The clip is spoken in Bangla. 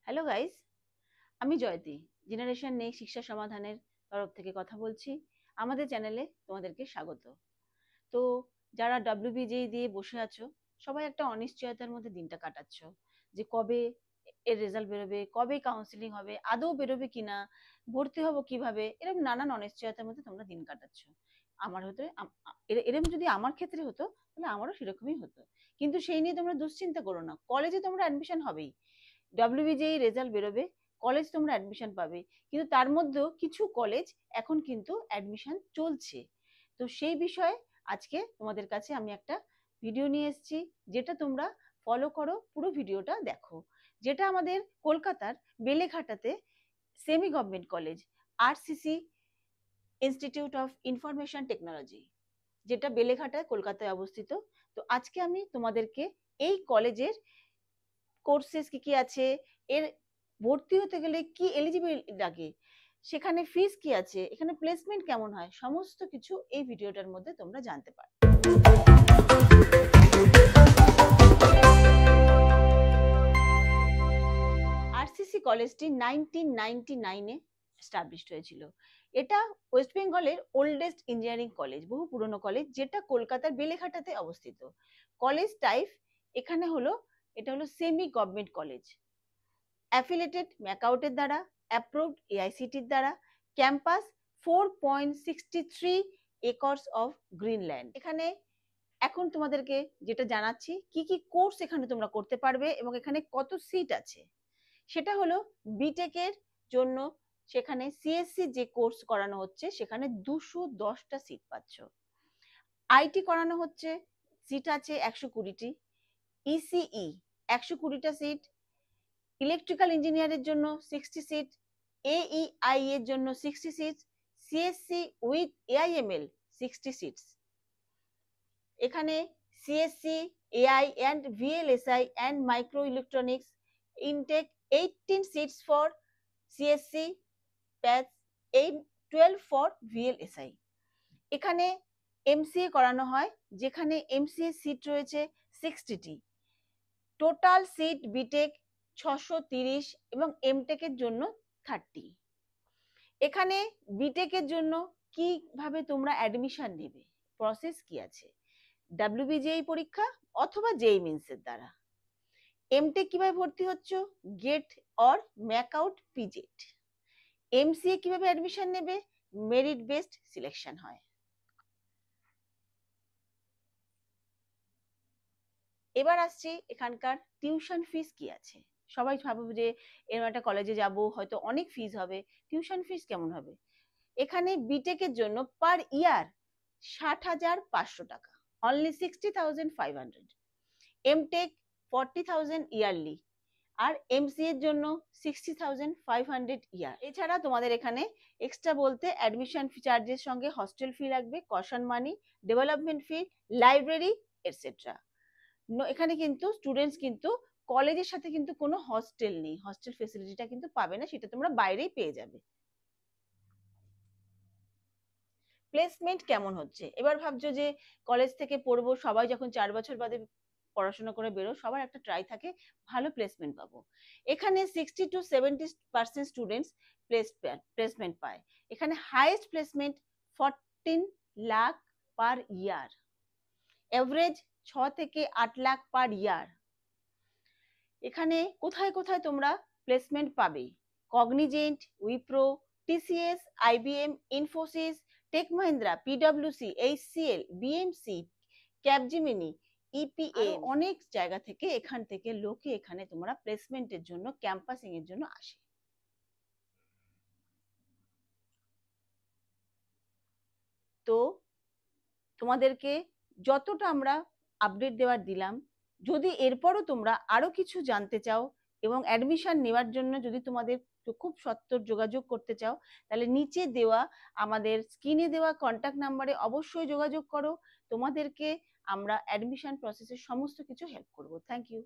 হ্যালো গাইস, আমি জয়তী। জেনারেশন নেক্সট শিক্ষা সমাধানের তরফ থেকে কথা বলছি। আমাদের চ্যানেলে তোমাদেরকে স্বাগত। তো যারা WBJEE দিয়ে বসে আছো, সবাই একটা অনিশ্চয়তার মধ্যে দিনটা কাটাচ্ছ, যে কবে এর রেজাল্ট বেরোবে, কবে কাউন্সিলিং হবে, আদৌ বেরোবে কিনা, ভর্তি হবো কিভাবে, এরকম নানান অনিশ্চয়তার মধ্যে তোমরা দিন কাটাচ্ছ। আমার হতো এরকম যদি আমার ক্ষেত্রে হতো তাহলে আমারও সেরকমই হতো। কিন্তু সেই নিয়ে তোমরা দুশ্চিন্তা করো না, কলেজে তোমরা অ্যাডমিশন হবেই। WBJEE রেজাল্ট বেরোবে, কলেজ তোমরা অ্যাডমিশন পাবে। কিন্তু তার মধ্যেও কিছু কলেজ এখন কিন্তু অ্যাডমিশন চলছে। তো সেই বিষয়ে আজকে তোমাদের কাছে আমি একটা ভিডিও নিয়ে এসেছি, যেটা তোমরা ফলো করো, পুরো ভিডিওটা দেখো। যেটা আমাদের কলকাতার বেলেঘাটাতে semi government college, RCC institute of information technology, যেটা বেলেঘাটায় কলকাতায় অবস্থিত। তো আজকে আমি তোমাদেরকে এই কলেজের কোর্সেস কি কি আছে, এর ভর্তি হতে গেলে কি এলিজিবল লাগে, সেখানে ফিস কি আছে, এখানে প্লেসমেন্ট কেমন হয়, সমস্ত কিছু এই ভিডিওটার মধ্যে তোমরা জানতে পারো। RCC কলেজটি 1999-এ এস্টাবলিশড হয়েছিল। এটা ওয়েস্ট বেঙ্গলের ওল্ডেস্ট ইঞ্জিনিয়ারিং কলেজ, বহু পুরনো কলেজ, যেটা কলকাতার বেলেঘাটাতে অবস্থিত। কলেজ টাইপ এখানে হলো, এটা হলো সেমি গভর্নমেন্ট কলেজ, অ্যাফিলিয়েটেড ম্যাকাউটের দ্বারা, অ্যাপ্রুভড AICTর দ্বারা, ক্যাম্পাস 4.63 একর্স অফ গ্রিনল্যান্ড। এখানে এখন তোমাদেরকে যেটা জানাচ্ছি, কি কি কোর্স এখানে তোমরা করতে পারবে এবং এখানে কত সিট আছে, সেটা হলো বিটেকের জন্য সেখানে CSC যে কোর্স করানো হচ্ছে সেখানে 210টা সিট পাচ্ছ। আইটি করানো হচ্ছে, সিট আছে 120টি, ECE 120টা সিট, ইলেকট্রিক্যাল ইঞ্জিনিয়ারের জন্য 60 সিট, AEI এর জন্য 60 seat, CSC with AIML 60 seats. এখানে CSC, AI and VLSI and microelectronics intake 18 seats for CSC, PATH 12 for VLSI। এখানে MCA করানো হয়, যেখানে MCA সিট রয়েছে 60টি। টোটাল সিট বিটেক 630 এবং এমটেকের জন্য 30। এখানে বিটেকের জন্য কিভাবে তোমরা অ্যাডমিশন নেবে, প্রসেস কি আছে, WBJEE পরীক্ষা অথবা JEE মেন্স এর দ্বারা। এমটেক কিভাবে ভর্তি হচ্ছ, গেট অর ম্যাকআউট পিজেট। MCA কিভাবে অ্যাডমিশন নেবে, মেরিট বেসড সিলেকশন হয়। এবার আসছি এখানকার টিউশন ফিস কি আছে। সবাই ভাববে যে এরকম একটা কলেজে যাব, হয়তো অনেক ফিস হবে, টিউশন ফিস কেমন হবে। এখানে বিটেকের জন্য পার ইয়ার 60,500 টাকা, অনলি 60,500। এমটেক 40,000 ইয়ারলি, আর MCA এর জন্য 60,500 ইয়ার। এছাড়া তোমাদের এখানে এক্সট্রা বলতে অ্যাডমিশন ফি চার্জের সঙ্গে হস্টেল ফি লাগবে, কশন মানি, ডেভেলপমেন্ট ফি, লাইব্রেরি এটসেট্রা। এখানে কিন্তু স্টুডেন্টস কিন্তু কলেজের সাথে কিন্তু কোনো হস্টেল নেই, হস্টেল ফেসিলিটিটা কিন্তু পাবে না, সেটা তোমরা বাইরেই পেয়ে যাবে। প্লেসমেন্ট কেমন হচ্ছে, এবার ভাবছো যে কলেজ থেকে পড়বো, সবাই যখন 4 বছর বাদে পড়াশোনা করে বেরো, সবার একটা ট্রাই থাকে ভালো প্লেসমেন্ট পাবো। এখানে 60 to 70% স্টুডেন্টস প্লেসমেন্ট পায়। এখানে হাইয়েস্ট প্লেসমেন্ট 14 লাখ পার ইয়ার, এভারেজ 6 থেকে 8 লাখ পার ইয়ার। এখানে কোথায় কোথায় তোমরা প্লেসমেন্ট পাবে, Cognizant, Wipro, TCS, IBM, Infosys, Tech Mahindra, PwC, HCL, BMC, Capgemini, EPA, অনেক জায়গা থেকে এখান থেকে লোকে এখানে তোমরা প্লেসমেন্টের জন্য, ক্যাম্পাসিং এর জন্য আসে। তো তোমাদেরকে যতটা আমরা আপডেট দেওয়ার দিলাম, যদি এরপরও তোমরা আরো কিছু জানতে চাও এবং অ্যাডমিশন নেওয়ার জন্য যদি তোমাদের খুব সত্বর যোগাযোগ করতে চাও, তাহলে নিচে দেওয়া আমাদের স্ক্রিনে দেওয়া কন্ট্যাক্ট নাম্বারে অবশ্যই যোগাযোগ করো। তোমাদেরকে আমরা অ্যাডমিশন প্রসেসের সমস্ত কিছু হেল্প করব। Thank you.